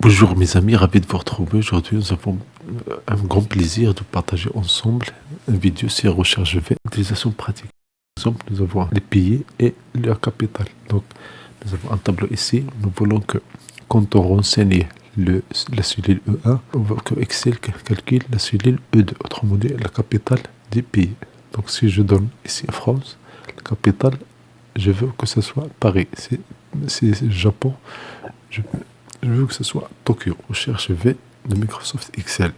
Bonjour mes amis, ravi de vous retrouver. Aujourd'hui, nous avons un grand plaisir de partager ensemble une vidéo sur recherche V, utilisation pratique. Par exemple, nous avons les piliers et leur capital. Donc, nous avons un tableau ici. Nous voulons que quand on renseigne la cellule E1, on veut que Excel calcule la cellule E2, autrement dit la capitale des pays. Donc, si je donne ici France, la capitale, je veux que ce soit Paris. C'est Japon, je veux que ce soit Tokyo. Recherche V de Microsoft Excel.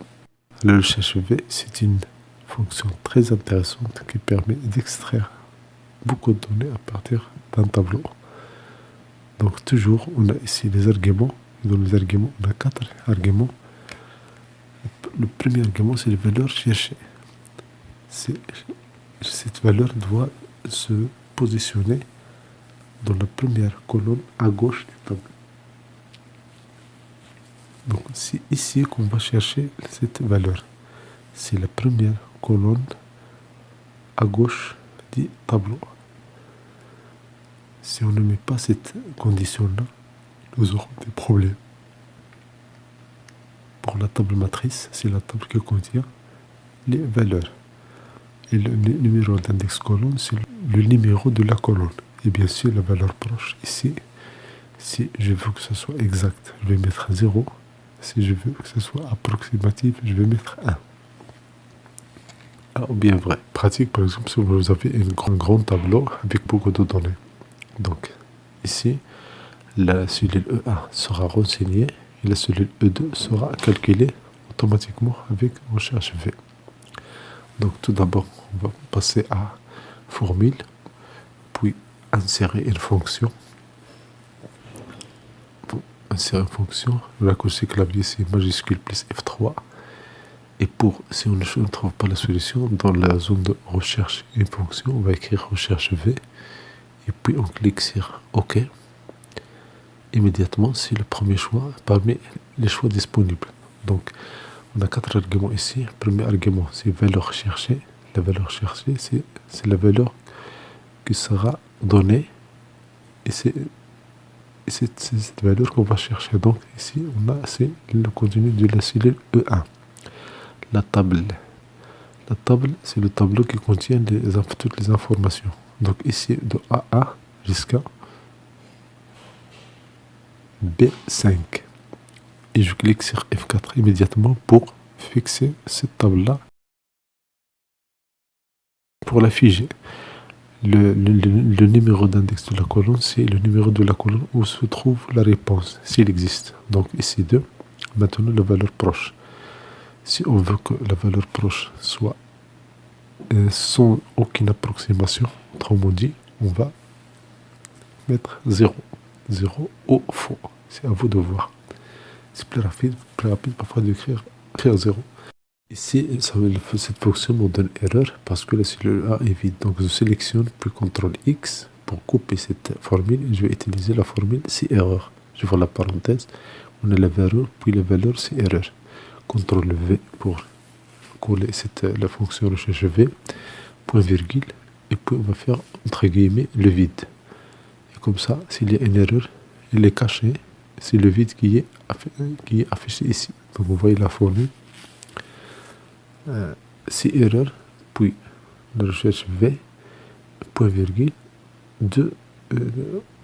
La recherche V, c'est une fonction très intéressante qui permet d'extraire beaucoup de données à partir d'un tableau. Donc toujours, on a ici les arguments. Dans les arguments, on a 4 arguments. Le premier argument, c'est les valeurs cherchées. Cette valeur doit se positionner dans la première colonne à gauche du tableau. Donc c'est ici qu'on va chercher cette valeur. C'est la première colonne à gauche du tableau. Si on ne met pas cette condition-là, nous aurons des problèmes. Pour la table matrice, c'est la table qui contient les valeurs. Et le numéro d'index colonne, c'est le numéro de la colonne. Et bien sûr, la valeur proche ici, si je veux que ce soit exact, je vais mettre 0. Si je veux que ce soit approximatif, je vais mettre 1. Ou bien vrai. Pratique, par exemple, si vous avez un grand tableau avec beaucoup de données. Donc, ici, la cellule E1 sera renseignée et la cellule E2 sera calculée automatiquement avec recherche V. Donc, tout d'abord, on va passer à formule, puis insérer une fonction. Insérer une fonction, le raccourci clavier c'est majuscule plus F3. Et si on ne trouve pas la solution, dans la zone de recherche une fonction, on va écrire recherche V. Et puis on clique sur OK. Immédiatement, c'est le premier choix parmi les choix disponibles. Donc, on a 4 arguments ici. Le premier argument, c'est valeur cherchée. La valeur cherchée, c'est la valeur qui sera donnée. Et c'est cette valeur qu'on va chercher. Donc, ici, c'est le contenu de la cellule E1. La table, c'est le tableau qui contient toutes les informations. Donc, ici, de A1 jusqu'à B5. Et je clique sur F4 immédiatement pour fixer cette table-là, pour la figer. Le numéro d'index de la colonne, c'est le numéro de la colonne où se trouve la réponse, s'il existe. Donc ici 2. Maintenant, la valeur proche. Si on veut que la valeur proche soit sans aucune approximation, autrement dit, on va mettre 0. 0 au fond. C'est à vous de voir. C'est plus rapide parfois d'écrire 0. Ici, cette fonction me donne erreur parce que la cellule A est vide. Donc je sélectionne puis CTRL X pour couper cette formule. Je vais utiliser la formule c'est erreur. Je vois la parenthèse. On a la valeur, puis la valeur c'est erreur. CTRL V pour coller la fonction recherche V, point virgule, et puis on va faire entre guillemets le vide. Et comme ça, s'il y a une erreur, elle est cachée. C'est le vide qui est affiché ici. Donc vous voyez la formule. C'est erreur, puis la recherche V, point virgule, deux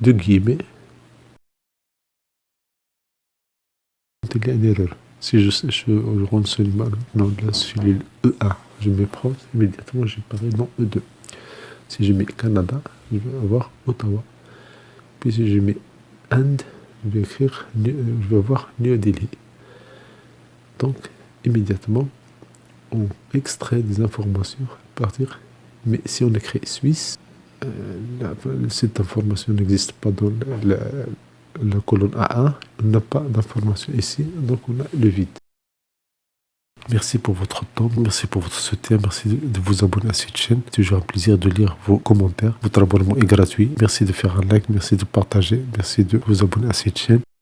guillemets. Il y a une erreur. Si je renseigne dans la cellule E1, je mets France, immédiatement j'apparais dans E2. Si je mets Canada, je vais avoir Ottawa. Puis si je mets Inde, je vais avoir New Delhi. Donc, immédiatement, on extrait des informations à partir. Mais si on écrit Suisse, cette information n'existe pas dans la colonne A1. On n'a pas d'information ici, donc on a le vide. Merci pour votre temps, merci pour votre soutien, merci de vous abonner à cette chaîne. C'est toujours un plaisir de lire vos commentaires. Votre abonnement est gratuit. Merci de faire un like, merci de partager, merci de vous abonner à cette chaîne.